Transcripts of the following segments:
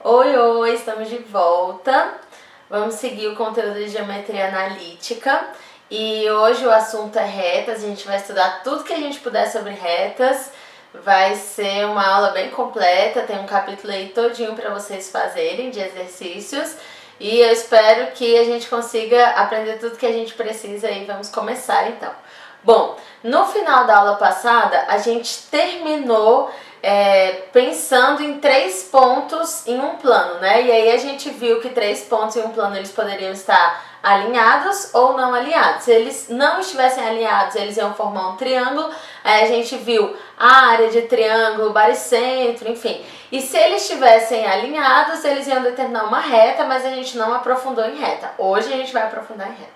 Oi, oi, estamos de volta. Vamos seguir o conteúdo de geometria analítica e hoje o assunto é retas. A gente vai estudar tudo que a gente puder sobre retas. Vai ser uma aula bem completa, tem um capítulo aí todinho para vocês fazerem de exercícios e eu espero que a gente consiga aprender tudo que a gente precisa e vamos começar então. Bom, no final da aula passada a gente terminou pensando em 3 pontos em um plano, né? E aí a gente viu que 3 pontos em um plano eles poderiam estar alinhados ou não alinhados. Se eles não estivessem alinhados, eles iam formar um triângulo. Aí a gente viu a área de triângulo, baricentro, enfim. E se eles estivessem alinhados, eles iam determinar uma reta, mas a gente não aprofundou em reta. Hoje a gente vai aprofundar em reta.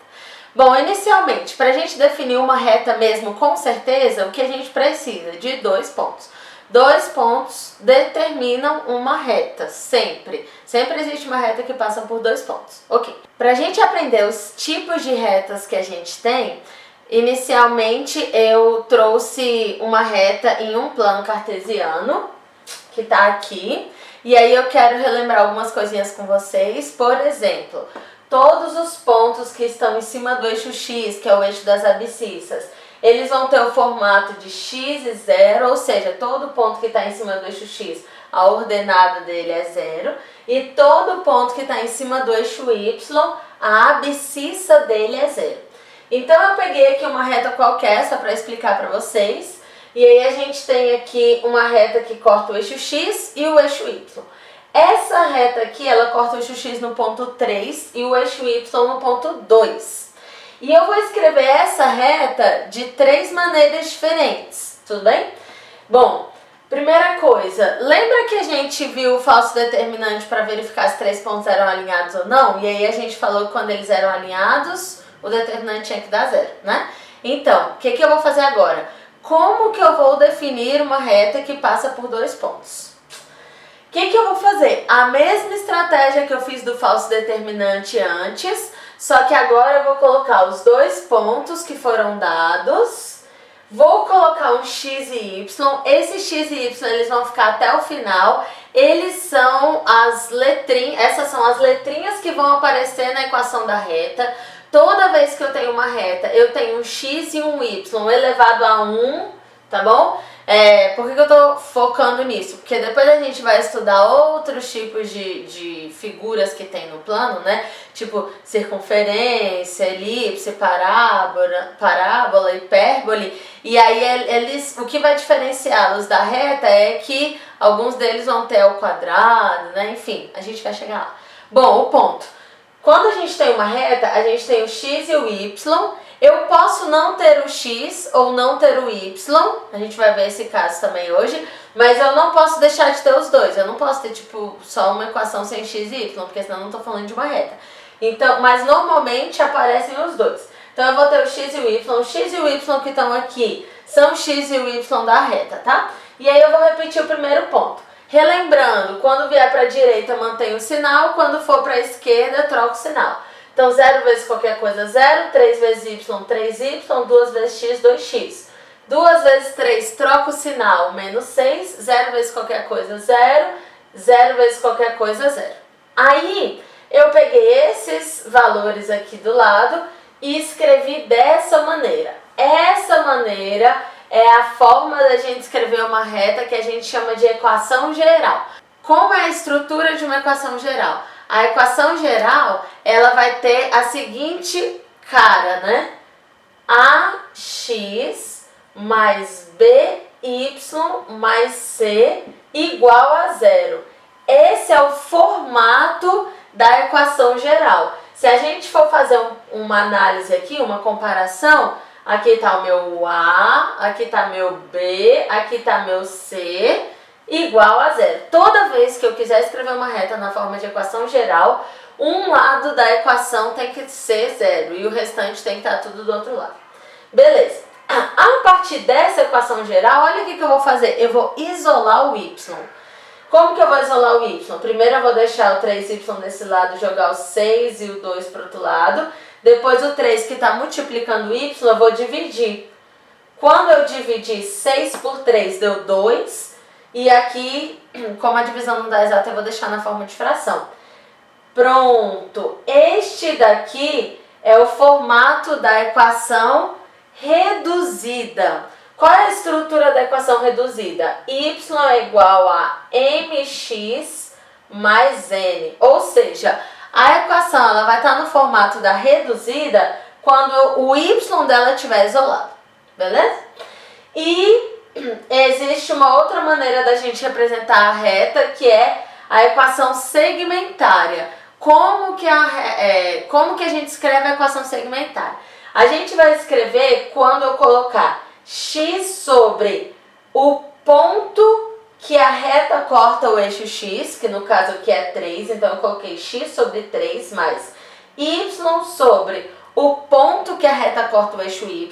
Bom, inicialmente, para a gente definir uma reta mesmo com certeza, o que a gente precisa? De 2 pontos. 2 pontos determinam uma reta, sempre. Sempre existe uma reta que passa por 2 pontos. Ok. Para a gente aprender os tipos de retas que a gente tem, inicialmente eu trouxe uma reta em um plano cartesiano, que está aqui. E aí eu quero relembrar algumas coisinhas com vocês. Por exemplo, todos os pontos que estão em cima do eixo X, que é o eixo das abscissas, eles vão ter o formato de x e 0, ou seja, todo ponto que está em cima do eixo x, a ordenada dele é 0, e todo ponto que está em cima do eixo y, a abscissa dele é 0. Então eu peguei aqui uma reta qualquer, só para explicar para vocês, e aí a gente tem aqui uma reta que corta o eixo x e o eixo y. Essa reta aqui, ela corta o eixo x no ponto 3 e o eixo y no ponto 2. E eu vou escrever essa reta de 3 maneiras diferentes, tudo bem? Bom, primeira coisa, lembra que a gente viu o falso determinante para verificar se 3 pontos eram alinhados ou não? E aí a gente falou que quando eles eram alinhados, o determinante tinha que dar 0, né? Então, o que eu vou fazer agora? Como que eu vou definir uma reta que passa por 2 pontos? O que eu vou fazer? A mesma estratégia que eu fiz do falso determinante antes, só que agora eu vou colocar os 2 pontos que foram dados, vou colocar um x e y, esses x e y eles vão ficar até o final, eles são as letrinhas, essas são as letrinhas que vão aparecer na equação da reta. Toda vez que eu tenho uma reta, eu tenho um x e um y elevado a 1, tá bom? Por que eu tô focando nisso? Porque depois a gente vai estudar outros tipos de figuras que tem no plano, né? Tipo circunferência, elipse, parábola, hipérbole. E aí o que vai diferenciá-los da reta é que alguns deles vão ter ao quadrado, né? Enfim, a gente vai chegar lá. Bom, o ponto. Quando a gente tem uma reta, a gente tem o x e o y. Eu posso não ter o x ou não ter o y, a gente vai ver esse caso também hoje, mas eu não posso deixar de ter os dois. Eu não posso ter tipo só uma equação sem x e y, porque senão eu não estou falando de uma reta. Então, mas normalmente aparecem os dois. Então eu vou ter o x e o x e o y que estão aqui são x e o y da reta, tá? E aí eu vou repetir o primeiro ponto. Relembrando, quando vier para a direita mantém o sinal, quando for para a esquerda troca o sinal. Então 0 vezes qualquer coisa 0, 3 vezes y, 3y, 2 vezes x, 2x. 2 vezes 3 troca o sinal, menos 6, 0 vezes qualquer coisa 0, 0 vezes qualquer coisa 0. Aí eu peguei esses valores aqui do lado e escrevi dessa maneira. Essa maneira é a forma da gente escrever uma reta que a gente chama de equação geral. Como é a estrutura de uma equação geral? A equação geral, ela vai ter a seguinte cara, né? AX mais BY mais C igual a 0. Esse é o formato da equação geral. Se a gente for fazer uma análise aqui, uma comparação, aqui está o meu A, aqui está meu B, aqui está meu C, igual a 0. Toda vez que eu quiser escrever uma reta na forma de equação geral, um lado da equação tem que ser 0 e o restante tem que estar tudo do outro lado. Beleza. A partir dessa equação geral, olha o que eu vou fazer. Eu vou isolar o y. Como que eu vou isolar o y? Primeiro eu vou deixar o 3y desse lado, jogar o 6 e o 2 para o outro lado. Depois o 3 que está multiplicando o y, eu vou dividir. Quando eu dividir 6 por 3 deu 2. E aqui como a divisão não dá exata, eu vou deixar na forma de fração. Pronto! Este daqui é o formato da equação reduzida. Qual é a estrutura da equação reduzida? Y é igual a mx mais n. Ou seja, a equação ela vai estar no formato da reduzida quando o y dela estiver isolado. Beleza? E existe uma outra maneira da gente representar a reta, que é a equação segmentária. Como que a gente escreve a equação segmentária? A gente vai escrever quando eu colocar x sobre o ponto que a reta corta o eixo x, que no caso aqui é 3, então eu coloquei x sobre 3 mais y sobre o ponto que a reta corta o eixo y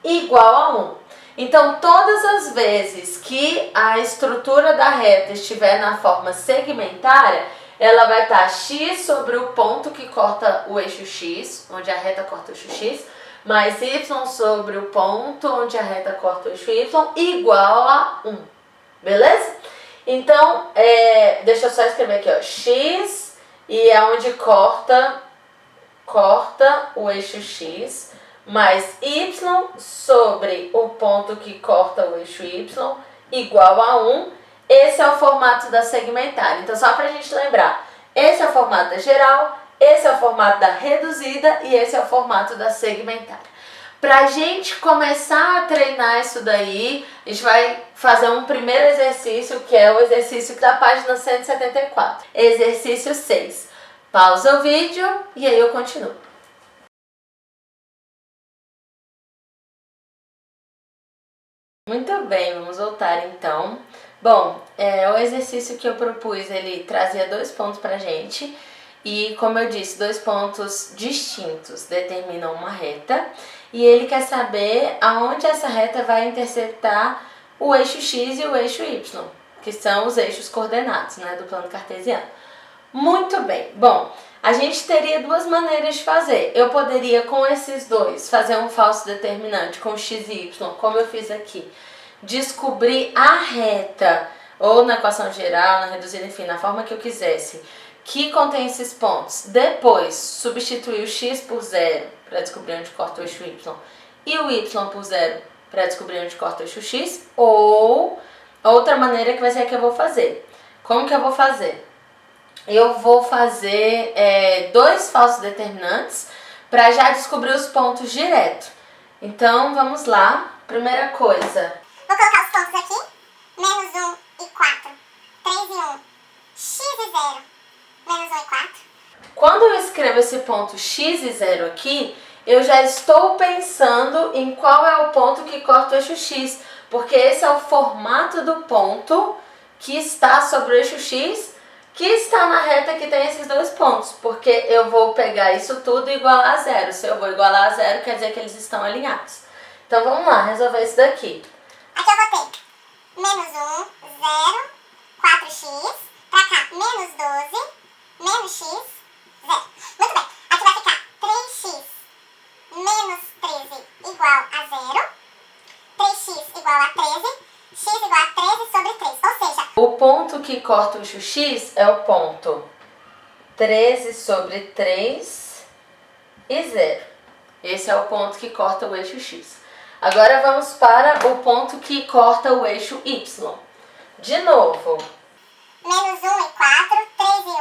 igual a 1. Então, todas as vezes que a estrutura da reta estiver na forma segmentária, ela vai estar x sobre o ponto que corta o eixo x, onde a reta corta o eixo x, mais y sobre o ponto onde a reta corta o eixo y, igual a 1. Beleza? Então, deixa eu só escrever aqui, ó, x, e é onde corta o eixo x, mais y sobre o ponto que corta o eixo y, igual a 1. Esse é o formato da segmentária. Então, só pra gente lembrar, esse é o formato da geral, esse é o formato da reduzida e esse é o formato da segmentária. Pra gente começar a treinar isso daí, a gente vai fazer um primeiro exercício, que é o exercício da página 174. Exercício 6. Pausa o vídeo e aí eu continuo. Muito bem, vamos voltar então. Bom, o exercício que eu propus, ele trazia 2 pontos pra gente. E como eu disse, 2 pontos distintos determinam uma reta. E ele quer saber aonde essa reta vai interceptar o eixo x e o eixo y, que são os eixos coordenados, né, do plano cartesiano. Muito bem. Bom, a gente teria 2 maneiras de fazer. Eu poderia, com esses dois, fazer um falso determinante com x e y, como eu fiz aqui. Descobrir a reta, ou na equação geral, na reduzida, enfim, na forma que eu quisesse, que contém esses pontos. Depois, substituir o x por 0 para descobrir onde corta o eixo y e o y por 0 para descobrir onde corta o eixo x. Ou outra maneira que vai ser a que eu vou fazer. Como que eu vou fazer? Eu vou fazer 2 falsos determinantes para já descobrir os pontos direto. Então, vamos lá. Primeira coisa. Vou colocar os pontos aqui. Menos 1 e 4. 3 e 1. X e 0. Menos 1 e 4. Quando eu escrevo esse ponto x e 0 aqui, eu já estou pensando em qual é o ponto que corta o eixo x. Porque esse é o formato do ponto que está sobre o eixo x, que está na reta que tem esses 2 pontos, porque eu vou pegar isso tudo e igualar a 0. Se eu vou igualar a 0, quer dizer que eles estão alinhados. Então vamos lá, resolver isso daqui. Aqui eu vou ter menos 1, 0, 4x, pra cá menos 12, menos x, 0. Muito bem, aqui vai ficar 3x menos 13 igual a 0, 3x igual a 13, x igual a 13 sobre 3, ou seja, o ponto que corta o eixo x é o ponto 13 sobre 3 e 0. Esse é o ponto que corta o eixo x. Agora vamos para o ponto que corta o eixo y. De novo. Menos 1 e 4, 3 e 1.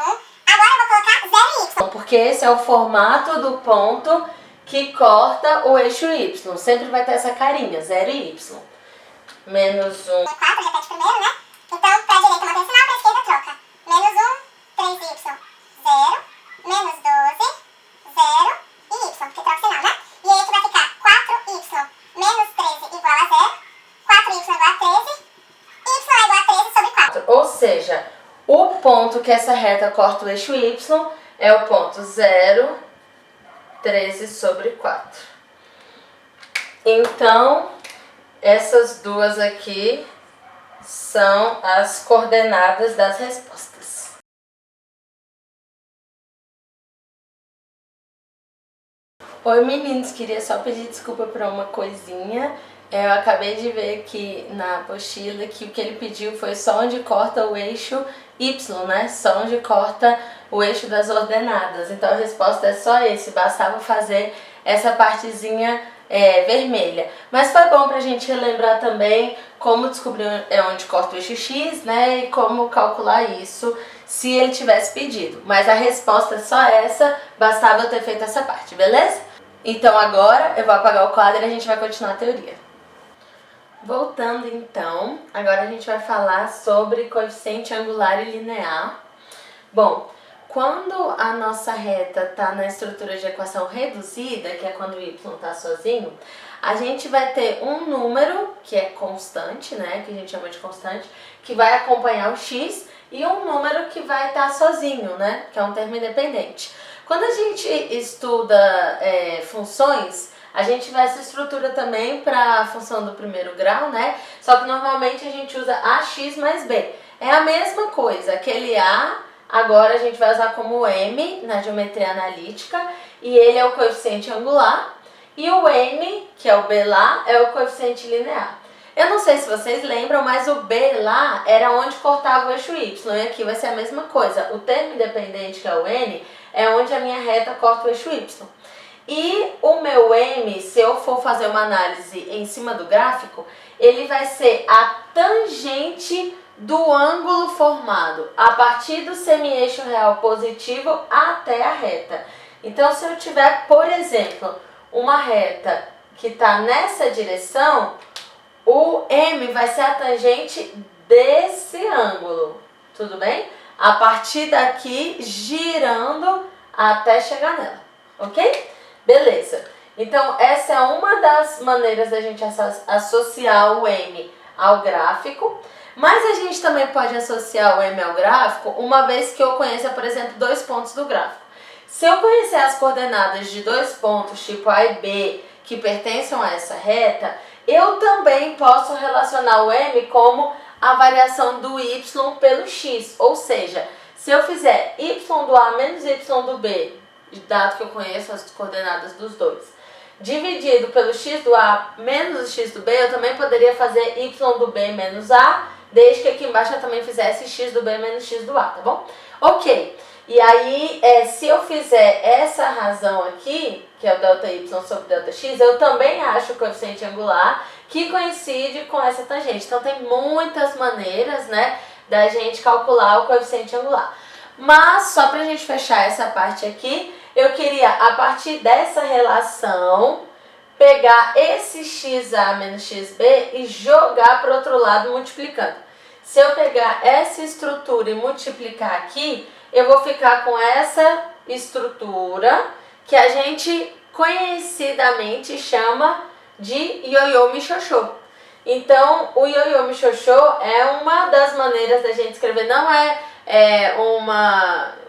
Agora eu vou colocar 0 e y. Porque esse é o formato do ponto que corta o eixo y. Sempre vai ter essa carinha, 0 e y. Menos 1. 4, repete primeiro, né? Então, para a direita mantém o sinal, para a esquerda troca. Menos 1, 3y, 0. Menos 12, 0 e y, porque troca o sinal, né? E aí aqui vai ficar 4y menos 13 igual a 0. 4y igual a 13. Y é igual a 13 sobre 4. Ou seja, o ponto que essa reta corta o eixo y é o ponto 0, 13 sobre 4. Então, essas duas aqui são as coordenadas das respostas. Oi meninos, queria só pedir desculpa por uma coisinha. Eu acabei de ver aqui na apostila que o que ele pediu foi só onde corta o eixo Y, né? Só onde corta o eixo das ordenadas. Então a resposta é só esse, bastava fazer essa partezinha vermelha. Mas foi bom pra gente relembrar também como descobrir onde corta o eixo X, né? E como calcular isso se ele tivesse pedido. Mas a resposta é só essa, bastava eu ter feito essa parte, beleza? Então agora eu vou apagar o quadro e a gente vai continuar a teoria. Voltando então, agora a gente vai falar sobre coeficiente angular e linear. Bom, quando a nossa reta está na estrutura de equação reduzida, que é quando o y está sozinho, a gente vai ter um número, que é constante, né, que a gente chama de constante, que vai acompanhar o x, e um número que vai estar sozinho, né, que é um termo independente. Quando a gente estuda funções, a gente vê essa estrutura também para a função do primeiro grau, né? Só que normalmente a gente usa ax mais b. É a mesma coisa, aquele a, agora a gente vai usar como m na geometria analítica, e ele é o coeficiente angular, e o n, que é o b lá, é o coeficiente linear. Eu não sei se vocês lembram, mas o b lá era onde cortava o eixo y, e aqui vai ser a mesma coisa. O termo independente, que é o n, é onde a minha reta corta o eixo y. E o meu m, se eu for fazer uma análise em cima do gráfico, ele vai ser a tangente do ângulo formado a partir do semi-eixo real positivo até a reta. Então, se eu tiver, por exemplo, uma reta que está nessa direção, o m vai ser a tangente desse ângulo, tudo bem? A partir daqui, girando até chegar nela, ok? Beleza. Então, essa é uma das maneiras da gente associar o m ao gráfico, mas a gente também pode associar o m ao gráfico uma vez que eu conheça, por exemplo, dois pontos do gráfico. Se eu conhecer as coordenadas de dois pontos, tipo A e B, que pertencem a essa reta, eu também posso relacionar o m como a variação do y pelo x, ou seja, se eu fizer y do A menos y do B, dado que eu conheço as coordenadas dos dois, dividido pelo x do A menos o x do B, eu também poderia fazer y do B menos A, desde que aqui embaixo eu também fizesse x do B menos x do A, tá bom? Ok, e aí se eu fizer essa razão aqui, que é o ΔY sobre ΔX, eu também acho o coeficiente angular que coincide com essa tangente. Então tem muitas maneiras, né, da gente calcular o coeficiente angular. Mas, só pra gente fechar essa parte aqui, eu queria, a partir dessa relação, pegar esse xa menos xb e jogar para o outro lado multiplicando. Se eu pegar essa estrutura e multiplicar aqui, eu vou ficar com essa estrutura que a gente conhecidamente chama de ioiô michôchô. Então, o ioiô michôchô é uma das maneiras da gente escrever, não é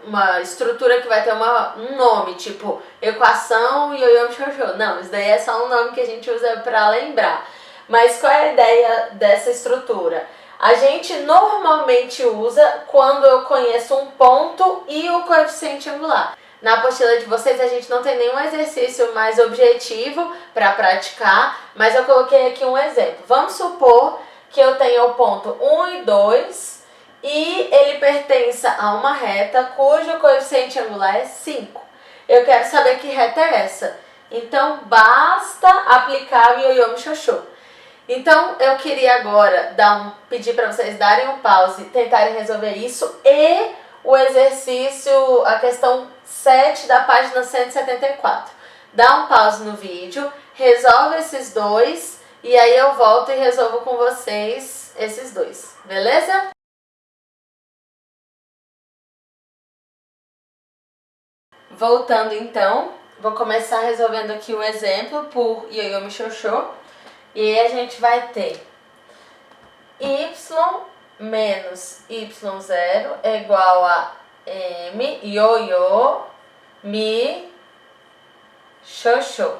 uma estrutura que vai ter um nome, tipo equação ioiô michôchô. Não, isso daí é só um nome que a gente usa para lembrar. Mas qual é a ideia dessa estrutura? A gente normalmente usa quando eu conheço um ponto e o coeficiente angular. Na apostila de vocês a gente não tem nenhum exercício mais objetivo para praticar, mas eu coloquei aqui um exemplo. Vamos supor que eu tenha o ponto 1 e 2 e ele pertença a uma reta cujo coeficiente angular é 5. Eu quero saber que reta é essa. Então basta aplicar o ioiô michôchô. Então eu queria agora pedir para vocês darem um pause, tentarem resolver isso e o exercício, a questão 7 da página 174. Dá um pause no vídeo, resolve esses dois e aí eu volto e resolvo com vocês esses dois, beleza? Voltando então, vou começar resolvendo aqui o exemplo por ioiô michôchô. E aí a gente vai ter y menos y0 é igual a m ioiô mi xoxô.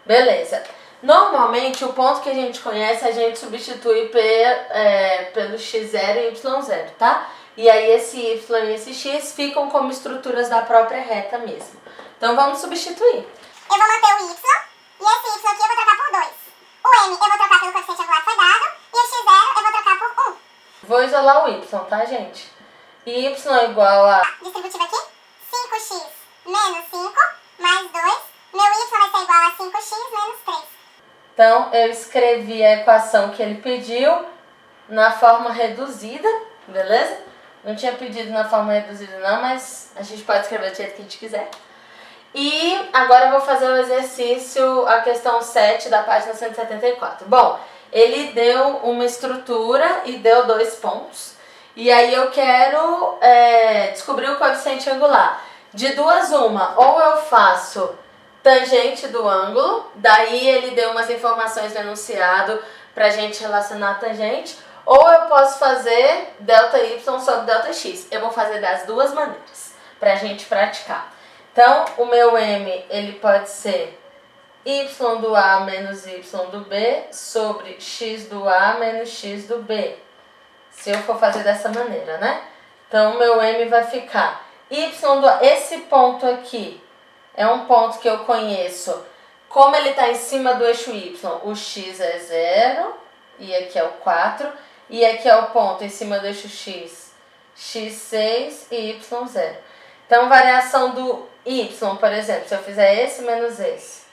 Beleza. Normalmente o ponto que a gente conhece a gente substitui pelo x0 e y0, tá? E aí esse y e esse x ficam como estruturas da própria reta mesmo. Então vamos substituir. Eu vou manter o y e esse y aqui eu vou trocar por 2. O m isolar o y, tá, gente? Y é igual a... Distributivo aqui, 5x menos 5 mais 2. Meu y vai ser igual a 5x menos 3. Então, eu escrevi a equação que ele pediu na forma reduzida, beleza? Não tinha pedido na forma reduzida não, mas a gente pode escrever do jeito que a gente quiser. E agora eu vou fazer o exercício, a questão 7 da página 174. Bom, ele deu uma estrutura e deu 2 pontos. E aí eu quero descobrir o coeficiente angular. De duas uma, ou eu faço tangente do ângulo, daí ele deu umas informações no enunciado pra gente relacionar a tangente, ou eu posso fazer ΔY sobre ΔX. Eu vou fazer das duas maneiras pra gente praticar. Então, o meu M, ele pode ser y do A menos y do B sobre x do A menos x do B. Se eu for fazer dessa maneira, né? Então, o meu M vai ficar y do A. Esse ponto aqui é um ponto que eu conheço. Como ele está em cima do eixo y, o x é 0, e aqui é o 4. E aqui é o ponto em cima do eixo x, x6 e y0. Então, variação do y, por exemplo, se eu fizer esse menos esse,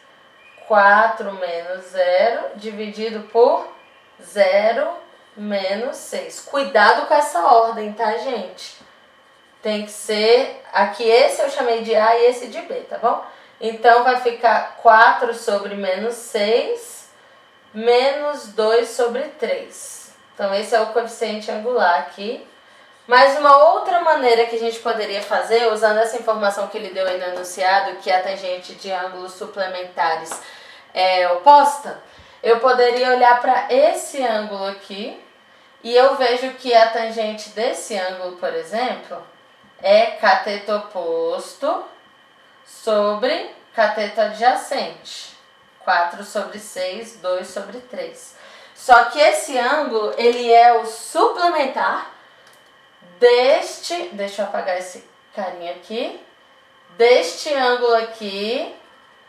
4 menos 0 dividido por 0 menos 6. Cuidado com essa ordem, tá, gente? Tem que ser... Aqui esse eu chamei de A e esse de B, tá bom? Então, vai ficar 4 sobre menos 6, menos 2 sobre 3. Então, esse é o coeficiente angular aqui. Mas uma outra maneira que a gente poderia fazer, usando essa informação que ele deu aí no enunciado, que a tangente de ângulos suplementares é oposta, eu poderia olhar para esse ângulo aqui e eu vejo que a tangente desse ângulo, por exemplo, é cateto oposto sobre cateto adjacente. 4 sobre 6, 2 sobre 3. Só que esse ângulo, ele é o suplementar deste... Deixa eu apagar esse carinha aqui. Deste ângulo aqui,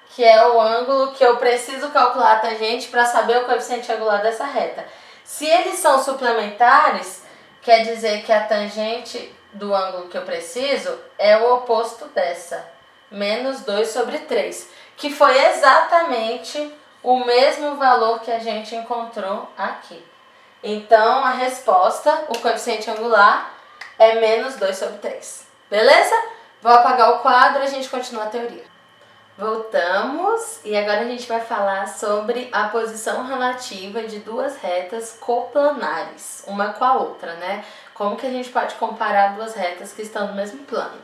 que é o ângulo que eu preciso calcular a tangente para saber o coeficiente angular dessa reta. Se eles são suplementares, quer dizer que a tangente do ângulo que eu preciso é o oposto dessa. Menos 2 sobre 3. Que foi exatamente o mesmo valor que a gente encontrou aqui. Então, a resposta, o coeficiente angular, é menos 2 sobre 3. Beleza? Vou apagar o quadro e a gente continua a teoria. Voltamos e agora a gente vai falar sobre a posição relativa de duas retas coplanares, uma com a outra, né? Como que a gente pode comparar duas retas que estão no mesmo plano?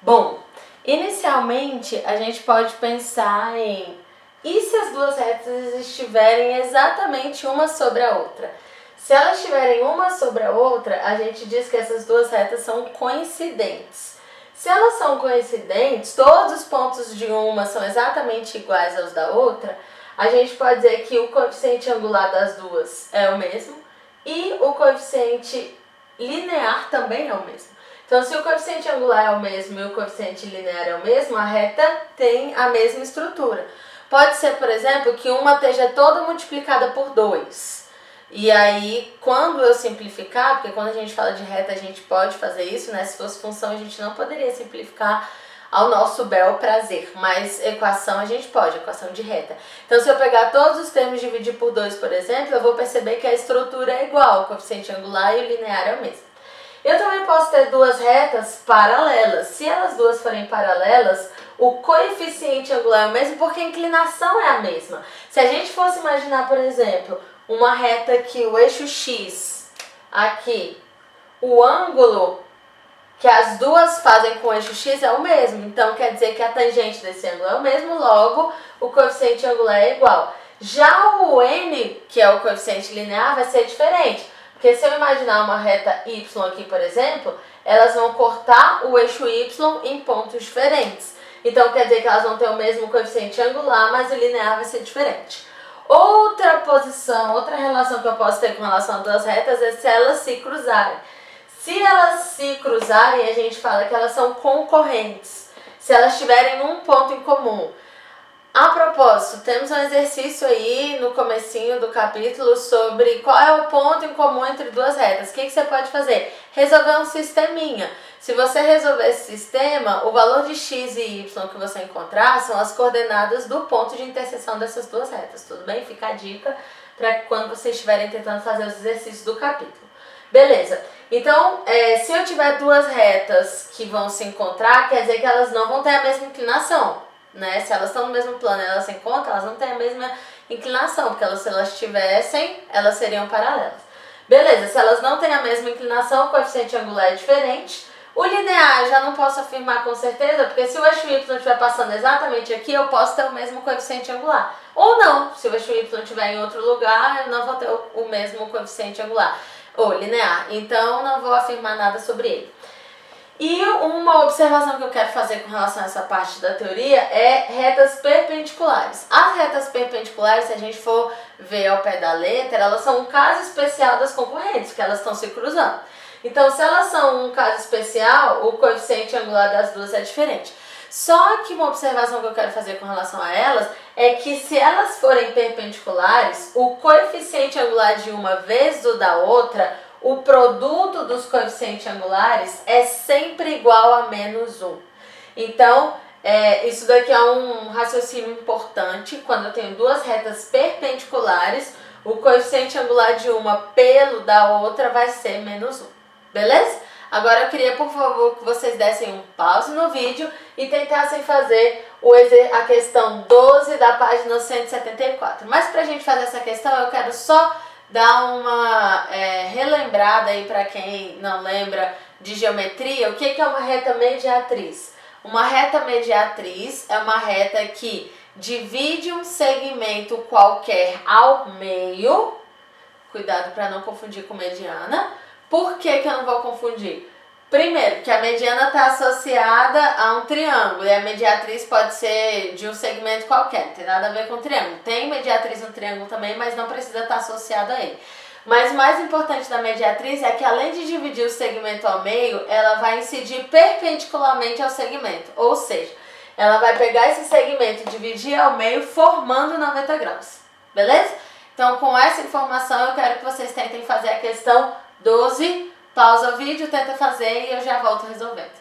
Bom, inicialmente a gente pode pensar em... E se as duas retas estiverem exatamente uma sobre a outra? Se elas estiverem uma sobre a outra, a gente diz que essas duas retas são coincidentes. Se elas são coincidentes, todos os pontos de uma são exatamente iguais aos da outra, a gente pode dizer que o coeficiente angular das duas é o mesmo e o coeficiente linear também é o mesmo. Então, se o coeficiente angular é o mesmo e o coeficiente linear é o mesmo, a reta tem a mesma estrutura. Pode ser, por exemplo, que uma esteja toda multiplicada por 2. E aí, quando eu simplificar, porque quando a gente fala de reta a gente pode fazer isso, né? Se fosse função a gente não poderia simplificar ao nosso bel prazer, mas equação a gente pode, equação de reta. Então, se eu pegar todos os termos e dividir por 2, por exemplo, eu vou perceber que a estrutura é igual, o coeficiente angular e o linear é o mesmo. Eu também posso ter duas retas paralelas. Se elas duas forem paralelas, o coeficiente angular é o mesmo porque a inclinação é a mesma. Se a gente fosse imaginar, por exemplo, uma reta que o eixo x aqui, o ângulo que as duas fazem com o eixo x é o mesmo. Então, quer dizer que a tangente desse ângulo é o mesmo, logo o coeficiente angular é igual. Já o n, que é o coeficiente linear, vai ser diferente. Porque se eu imaginar uma reta y aqui, por exemplo, elas vão cortar o eixo y em pontos diferentes. Então, quer dizer que elas vão ter o mesmo coeficiente angular, mas o linear vai ser diferente. Outra posição, outra relação que eu posso ter com relação a duas retas é se elas se cruzarem. Se elas se cruzarem, a gente fala que elas são concorrentes. Se elas tiverem um ponto em comum. A propósito, temos um exercício aí no comecinho do capítulo sobre qual é o ponto em comum entre duas retas. O que você pode fazer? Resolver um sisteminha. Se você resolver esse sistema, o valor de x e y que você encontrar são as coordenadas do ponto de interseção dessas duas retas, tudo bem? Fica a dica para quando vocês estiverem tentando fazer os exercícios do capítulo. Beleza, então se eu tiver duas retas que vão se encontrar, quer dizer que elas não vão ter a mesma inclinação. Né? Se elas estão no mesmo plano e elas se encontram, elas não têm a mesma inclinação, porque se elas tivessem, elas seriam paralelas. Beleza, se elas não têm a mesma inclinação, o coeficiente angular é diferente. O linear eu já não posso afirmar com certeza, porque se o eixo y estiver passando exatamente aqui, eu posso ter o mesmo coeficiente angular. Ou não, se o eixo y estiver em outro lugar, eu não vou ter o mesmo coeficiente angular, ou linear. Então, não vou afirmar nada sobre ele. E uma observação que eu quero fazer com relação a essa parte da teoria é retas perpendiculares. As retas perpendiculares, se a gente for ver ao pé da letra, elas são um caso especial das concorrentes, porque elas estão se cruzando. Então, se elas são um caso especial, o coeficiente angular das duas é diferente. Só que uma observação que eu quero fazer com relação a elas é que se elas forem perpendiculares, o coeficiente angular de uma vezes o da outra, o produto dos coeficientes angulares é sempre igual a menos 1. Então, isso daqui é um raciocínio importante. Quando eu tenho duas retas perpendiculares, o coeficiente angular de uma pelo da outra vai ser menos 1. Beleza? Agora eu queria, por favor, que vocês dessem um pause no vídeo e tentassem fazer a questão 12 da página 174. Mas para a gente fazer essa questão, eu quero só dar uma relembrada aí para quem não lembra de geometria. O que é uma reta mediatriz? Uma reta mediatriz é uma reta que divide um segmento qualquer ao meio. Cuidado para não confundir com mediana. Por que eu não vou confundir? Primeiro, que a mediana está associada a um triângulo e a mediatriz pode ser de um segmento qualquer, não tem nada a ver com o triângulo. Tem mediatriz no triângulo também, mas não precisa estar associado a ele. Mas o mais importante da mediatriz é que além de dividir o segmento ao meio, ela vai incidir perpendicularmente ao segmento. Ou seja, ela vai pegar esse segmento e dividir ao meio formando 90 graus. Beleza? Então com essa informação eu quero que vocês tentem fazer a questão 12. Pausa o vídeo, tenta fazer e eu já volto resolvendo.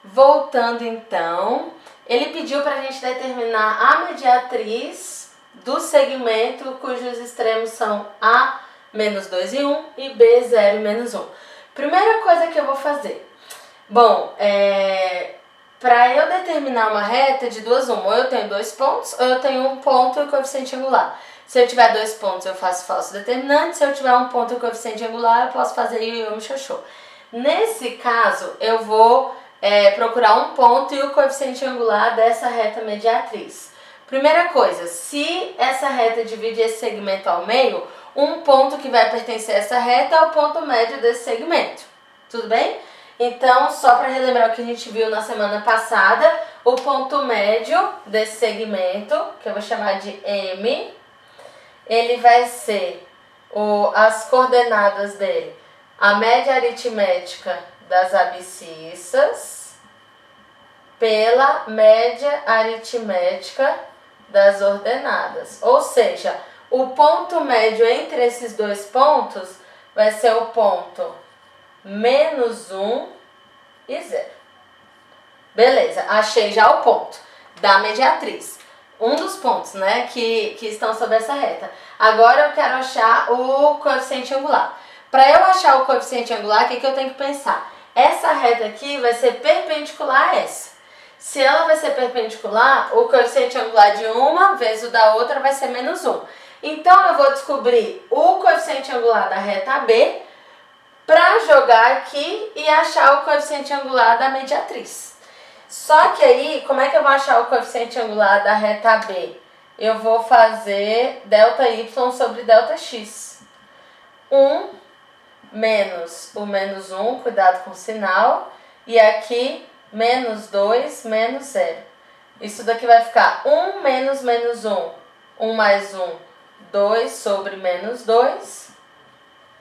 Voltando então, ele pediu para a gente determinar a mediatriz do segmento cujos extremos são A, menos 2 e 1 e B, 0 e menos 1. Primeira coisa que eu vou fazer. Bom, para eu determinar uma reta de duas, ou eu tenho dois pontos, ou eu tenho um ponto e o coeficiente angular. Se eu tiver dois pontos, eu faço falso determinante. Se eu tiver um ponto e o coeficiente angular, eu posso fazer ioiô, xoxô. Nesse caso, eu vou procurar um ponto e o coeficiente angular dessa reta mediatriz. Primeira coisa, se essa reta divide esse segmento ao meio, um ponto que vai pertencer a essa reta é o ponto médio desse segmento. Tudo bem? Então, só para relembrar o que a gente viu na semana passada, o ponto médio desse segmento, que eu vou chamar de M, ele vai ser as coordenadas dele, a média aritmética das abscissas pela média aritmética das ordenadas. Ou seja, o ponto médio entre esses dois pontos vai ser o ponto menos 1 e 0. Beleza, achei já o ponto da mediatriz. Um dos pontos, né, que estão sobre essa reta. Agora eu quero achar o coeficiente angular. Para eu achar o coeficiente angular, o que eu tenho que pensar? Essa reta aqui vai ser perpendicular a essa. Se ela vai ser perpendicular, o coeficiente angular de uma vezes o da outra vai ser menos 1. Então eu vou descobrir o coeficiente angular da reta B para jogar aqui e achar o coeficiente angular da mediatriz. Só que aí, como é que eu vou achar o coeficiente angular da reta B? Eu vou fazer ΔY sobre ΔX. 1 menos o menos 1, cuidado com o sinal, e aqui menos 2 menos 0. Isso daqui vai ficar 1 menos menos 1, 1 mais 1, 2 sobre menos 2.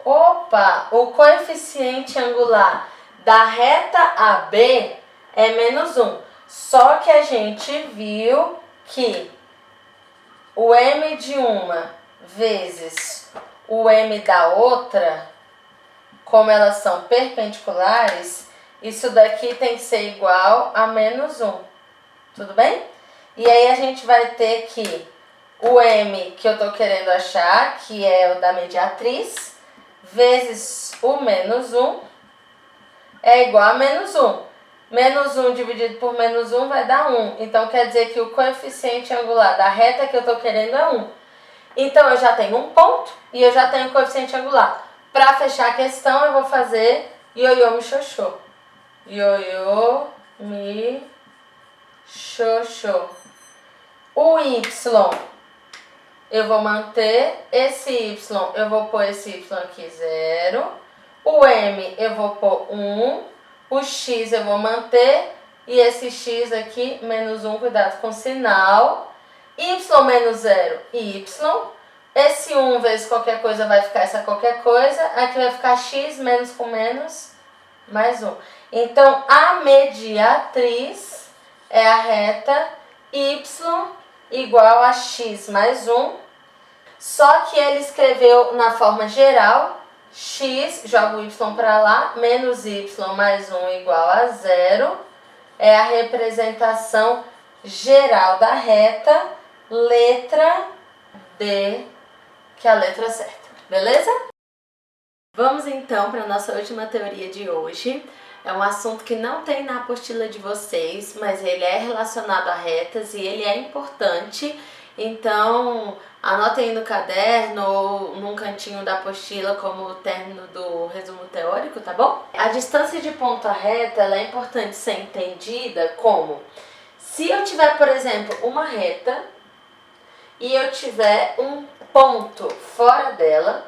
Opa, o coeficiente angular da reta AB é menos 1. Só que a gente viu que o M de uma vezes o M da outra, como elas são perpendiculares, isso daqui tem que ser igual a menos 1. Tudo bem? E aí a gente vai ter que o M que eu estou querendo achar, que é o da mediatriz, vezes o menos 1, é igual a menos 1. Menos 1 dividido por menos 1 vai dar 1. Então, quer dizer que o coeficiente angular da reta que eu estou querendo é 1. Então, eu já tenho um ponto e eu já tenho o coeficiente angular. Para fechar a questão, eu vou fazer ioiô mi xoxô. Ioiô mi xoxô. O y, eu vou manter. Esse y, eu vou pôr esse y aqui 0. O m, eu vou pôr 1. O x eu vou manter, e esse x aqui, menos 1, cuidado com o sinal. Y menos 0, y. Esse 1 vezes qualquer coisa vai ficar essa qualquer coisa. Aqui vai ficar x menos com menos, mais 1. Então, a mediatriz é a reta y igual a x mais 1. Só que ele escreveu na forma geral. X, joga o y para lá, menos y mais 1 igual a 0. É a representação geral da reta, letra D, que é a letra certa. Beleza? Vamos então para a nossa última teoria de hoje. É um assunto que não tem na apostila de vocês, mas ele é relacionado a retas e ele é importante. Então, anotem aí no caderno ou num cantinho da apostila como o término do resumo teórico, tá bom? A distância de ponto a reta, ela é importante ser entendida como: se eu tiver, por exemplo, uma reta e eu tiver um ponto fora dela,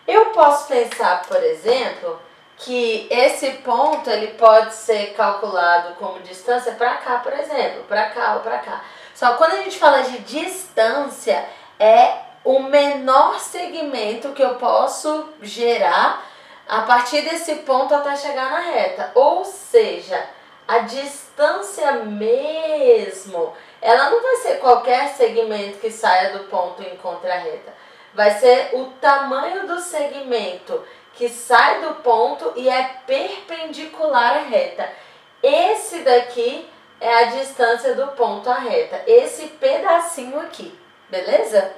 eu posso pensar, por exemplo, que esse ponto ele pode ser calculado como distância para cá, por exemplo, para cá ou para cá. Só que quando a gente fala de distância, é o menor segmento que eu posso gerar a partir desse ponto até chegar na reta. Ou seja, a distância mesmo, ela não vai ser qualquer segmento que saia do ponto e encontre a reta. Vai ser o tamanho do segmento que sai do ponto e é perpendicular à reta. Esse daqui é a distância do ponto à reta, esse pedacinho aqui, beleza?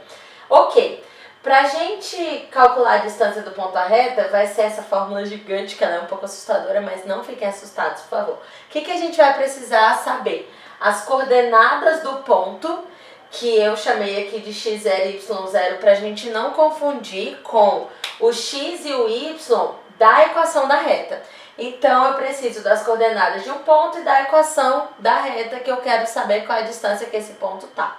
Ok, pra gente calcular a distância do ponto à reta, vai ser essa fórmula gigante, que ela é um pouco assustadora, mas não fiquem assustados, por favor. O que a gente vai precisar saber? As coordenadas do ponto, que eu chamei aqui de x0 e y0, pra gente não confundir com o x e o y da equação da reta. Então, eu preciso das coordenadas de um ponto e da equação da reta, que eu quero saber qual é a distância que esse ponto tá.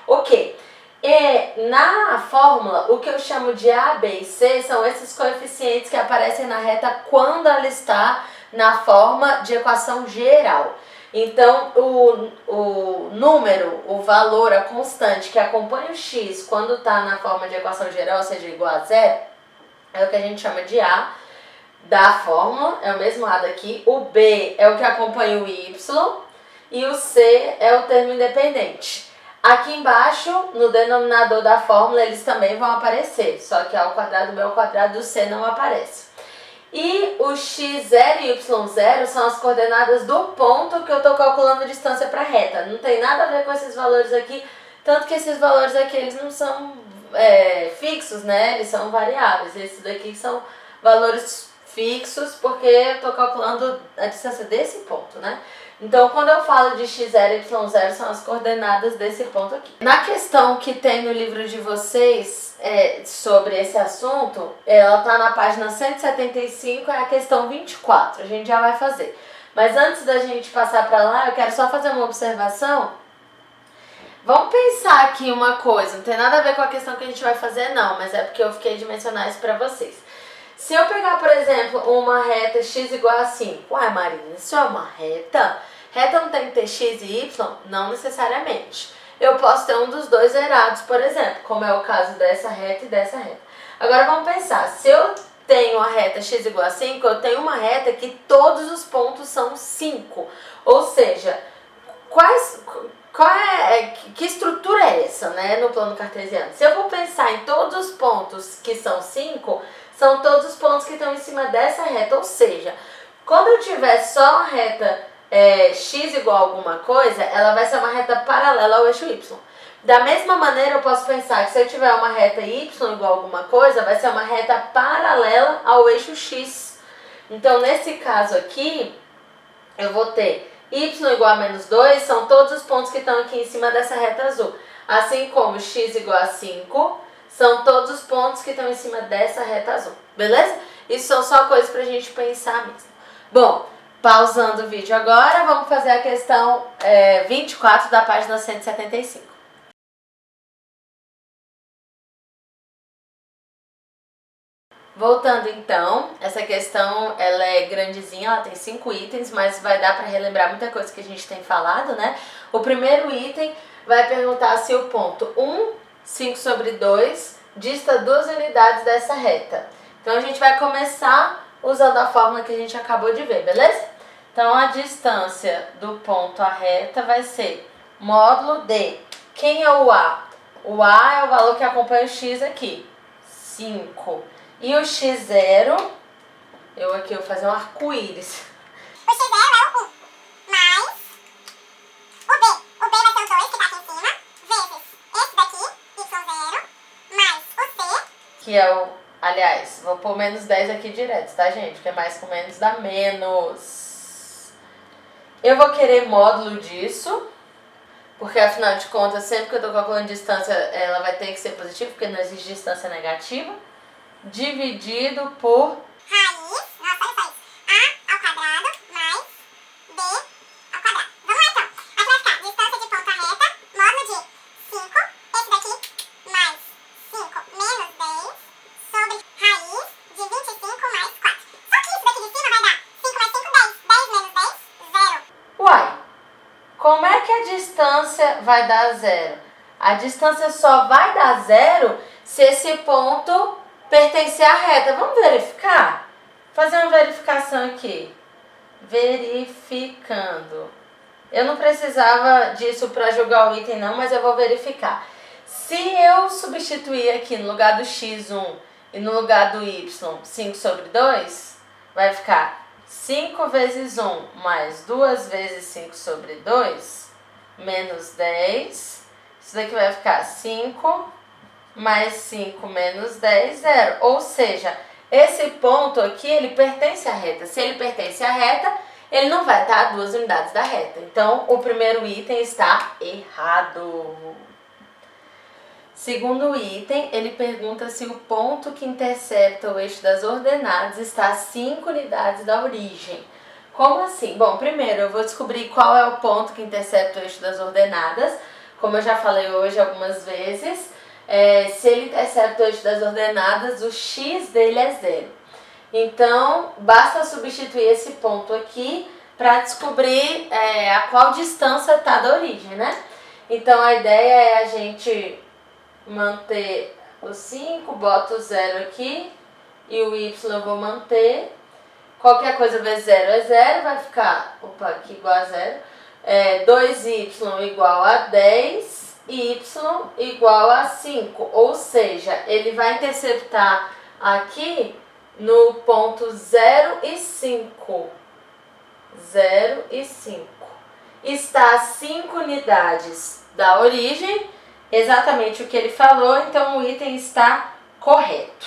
Ok. E na fórmula, o que eu chamo de A, B e C são esses coeficientes que aparecem na reta quando ela está na forma de equação geral. Então, o número, o valor, a constante que acompanha o x quando está na forma de equação geral, ou seja, igual a 0, é o que a gente chama de A da fórmula, é o mesmo A daqui. O B é o que acompanha o y e o C é o termo independente. Aqui embaixo, no denominador da fórmula, eles também vão aparecer, só que A ao quadrado, B ao quadrado, o C não aparece. E o x0 e y0 são as coordenadas do ponto que eu estou calculando a distância para a reta. Não tem nada a ver com esses valores aqui, tanto que esses valores aqui eles não são fixos, né? Eles são variáveis. Esses daqui são valores fixos porque eu estou calculando a distância desse ponto, né? Então, quando eu falo de x0 e y0, são as coordenadas desse ponto aqui. Na questão que tem no livro de vocês sobre esse assunto, ela está na página 175, é a questão 24, a gente já vai fazer. Mas antes da gente passar para lá, eu quero só fazer uma observação. Vamos pensar aqui uma coisa, não tem nada a ver com a questão que a gente vai fazer não, mas é porque eu fiquei de mencionar isso para vocês. Se eu pegar, por exemplo, uma reta x igual a 5, uai Marina, isso é uma reta? Reta não tem que ter x e y? Não necessariamente. Eu posso ter um dos dois zerados, por exemplo, como é o caso dessa reta e dessa reta. Agora vamos pensar, se eu tenho a reta x igual a 5, eu tenho uma reta que todos os pontos são 5. Ou seja, que estrutura é essa, né, no plano cartesiano? Se eu vou pensar em todos os pontos que são 5, são todos os pontos que estão em cima dessa reta. Ou seja, quando eu tiver só a reta x igual a alguma coisa, ela vai ser uma reta paralela ao eixo y. Da mesma maneira, eu posso pensar que se eu tiver uma reta y igual a alguma coisa, vai ser uma reta paralela ao eixo x. Então, nesse caso aqui, eu vou ter y igual a menos 2, são todos os pontos que estão aqui em cima dessa reta azul. Assim como x igual a 5, são todos os pontos que estão em cima dessa reta azul. Beleza? Isso são só coisas pra gente pensar mesmo. Bom, pausando o vídeo agora, vamos fazer a questão 24 da página 175. Voltando então, essa questão ela é grandezinha, ela tem 5 itens, mas vai dar para relembrar muita coisa que a gente tem falado, né? O primeiro item vai perguntar se o ponto 1, 5 sobre 2, dista 2 unidades dessa reta. Então a gente vai começar usando a fórmula que a gente acabou de ver, beleza? Então a distância do ponto à reta vai ser módulo de, quem é o A? O A é o valor que acompanha o x aqui, 5. E o x0, eu aqui vou fazer um arco-íris. O x0 é o 1, mais o b. O b vai ser o 2 que tá aqui em cima, vezes esse daqui, y0, mais o c. Que é o, aliás, vou pôr menos 10 aqui direto, tá, gente? Porque mais com menos dá menos. Eu vou querer módulo disso, porque afinal de contas, sempre que eu tô calculando distância, ela vai ter que ser positiva, porque não existe distância negativa. Dividido por raiz, nossa, olha só isso, a ao quadrado mais b ao quadrado. Vamos lá então, aqui vai ficar distância de ponta reta, módulo de 5, esse daqui mais 5 menos 10 sobre raiz de 25 mais 4. Só que isso daqui de cima vai dar 5 mais 5, 10, 10 menos 10, 0. Uai, como é que a distância vai dar 0? A distância só vai dar 0 se esse ponto pertencer à reta. Vamos verificar? Fazer uma verificação aqui. Verificando. Eu não precisava disso para jogar o item não, mas eu vou verificar. Se eu substituir aqui no lugar do x1 e no lugar do y 5 sobre 2, vai ficar 5 vezes 1 mais 2 vezes 5 sobre 2, menos 10. Isso daqui vai ficar 5 mais 5 menos 10, 0. Ou seja, esse ponto aqui, ele pertence à reta. Se ele pertence à reta, ele não vai estar a 2 unidades da reta. Então, o primeiro item está errado. Segundo item, ele pergunta se o ponto que intercepta o eixo das ordenadas está a 5 unidades da origem. Como assim? Bom, primeiro eu vou descobrir qual é o ponto que intercepta o eixo das ordenadas. Como eu já falei hoje algumas vezes, se ele intercepta o eixo das ordenadas, o x dele é 0. Então, basta substituir esse ponto aqui para descobrir a qual distância está da origem, né? Então, a ideia é a gente manter o 5, boto o 0 aqui, e o y eu vou manter. Qualquer coisa vezes 0 é 0, vai ficar, aqui igual a 0. 2y igual a 10. Y igual a 5, ou seja, ele vai interceptar aqui no ponto 0 e 5. 0 e 5. Está a 5 unidades da origem, exatamente o que ele falou, então o item está correto.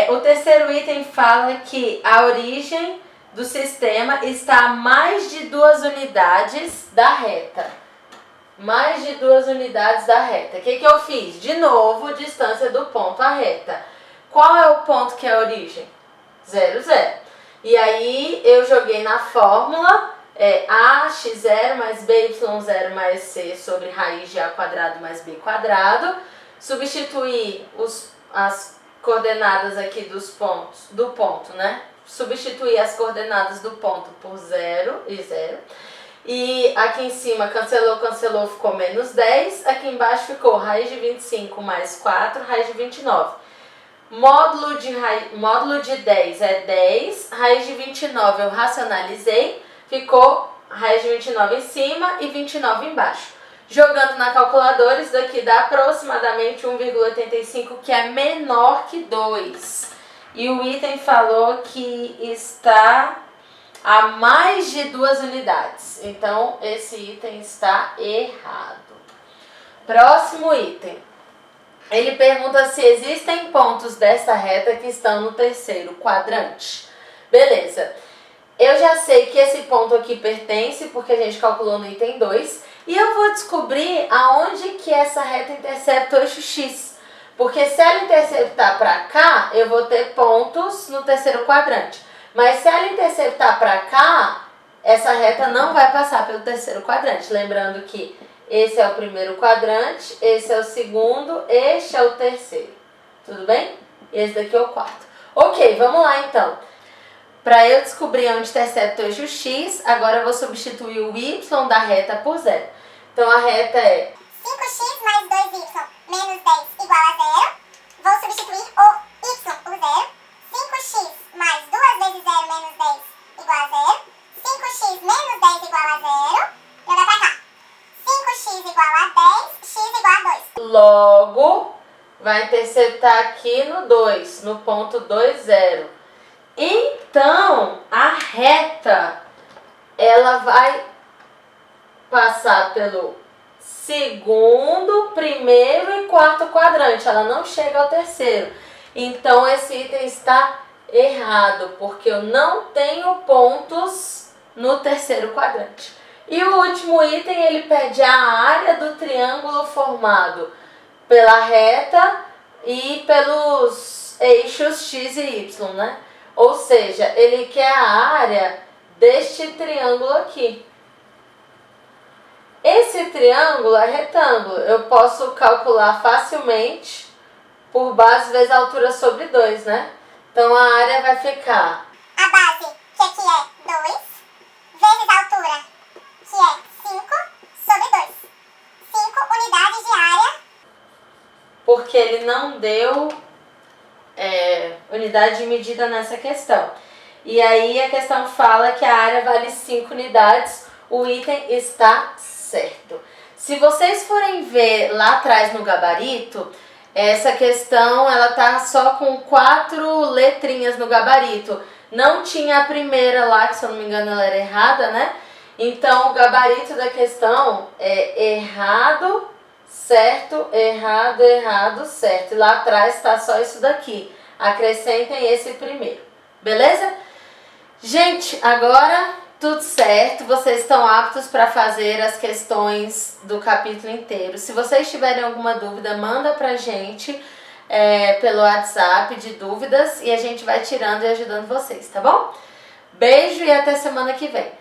O terceiro item fala que a origem do sistema está a mais de 2 unidades da reta. Mais de 2 unidades da reta. O que eu fiz? De novo, distância do ponto à reta. Qual é o ponto que é a origem? 0, 0. E aí, eu joguei na fórmula ax0 mais by0 mais c sobre raiz de a quadrado mais b quadrado. Substituir as coordenadas aqui do ponto, né? Substituir as coordenadas do ponto por 0 e 0. E aqui em cima cancelou, cancelou, ficou menos 10. Aqui embaixo ficou raiz de 25 mais 4, raiz de 29. módulo de 10 é 10, raiz de 29 eu racionalizei, ficou raiz de 29 em cima e 29 embaixo. Jogando na calculadora, isso daqui dá aproximadamente 1,85, que é menor que 2. E o item falou que está a mais de 2 unidades. Então, esse item está errado. Próximo item. Ele pergunta se existem pontos desta reta que estão no terceiro quadrante. Beleza. Eu já sei que esse ponto aqui pertence, porque a gente calculou no item 2. E eu vou descobrir aonde que essa reta intercepta o eixo X. Porque se ela interceptar para cá, eu vou ter pontos no terceiro quadrante. Mas se ela interceptar para cá, essa reta não vai passar pelo terceiro quadrante. Lembrando que esse é o primeiro quadrante, esse é o segundo, este é o terceiro. Tudo bem? Esse daqui é o quarto. Ok, vamos lá então. Para eu descobrir onde intercepta o eixo X, agora eu vou substituir o y da reta por zero. Então a reta é 5x mais 2y menos 10 igual a 0. Vou substituir o y por zero. 5x mais 2 vezes 0 menos 10 igual a 0. 5x menos 10 igual a 0. Jogar pra cá. 5x igual a 10, x igual a 2. Logo, vai interceptar aqui no 2, no ponto 2, 0. Então, a reta, ela vai passar pelo segundo, primeiro e quarto quadrante. Ela não chega ao terceiro. Então, esse item está errado, porque eu não tenho pontos no terceiro quadrante. E o último item, ele pede a área do triângulo formado pela reta e pelos eixos x e y, né? Ou seja, ele quer a área deste triângulo aqui. Esse triângulo é retângulo. Eu posso calcular facilmente por base vezes a altura sobre 2, né? Então, a área vai ficar... A base, que aqui é 2, vezes a altura, que é 5, sobre 2. 5 unidades de área. Porque ele não deu unidade de medida nessa questão. E aí a questão fala que a área vale 5 unidades, o item está certo. Se vocês forem ver lá atrás no gabarito, essa questão ela tá só com 4 letrinhas no gabarito. Não tinha a primeira lá, que se eu não me engano ela era errada, né? Então o gabarito da questão é errado, certo, errado, errado, certo. E lá atrás está só isso daqui. Acrescentem esse primeiro. Beleza? Gente, agora tudo certo. Vocês estão aptos para fazer as questões do capítulo inteiro. Se vocês tiverem alguma dúvida, manda pra gente pelo WhatsApp de dúvidas e a gente vai tirando e ajudando vocês, tá bom? Beijo e até semana que vem.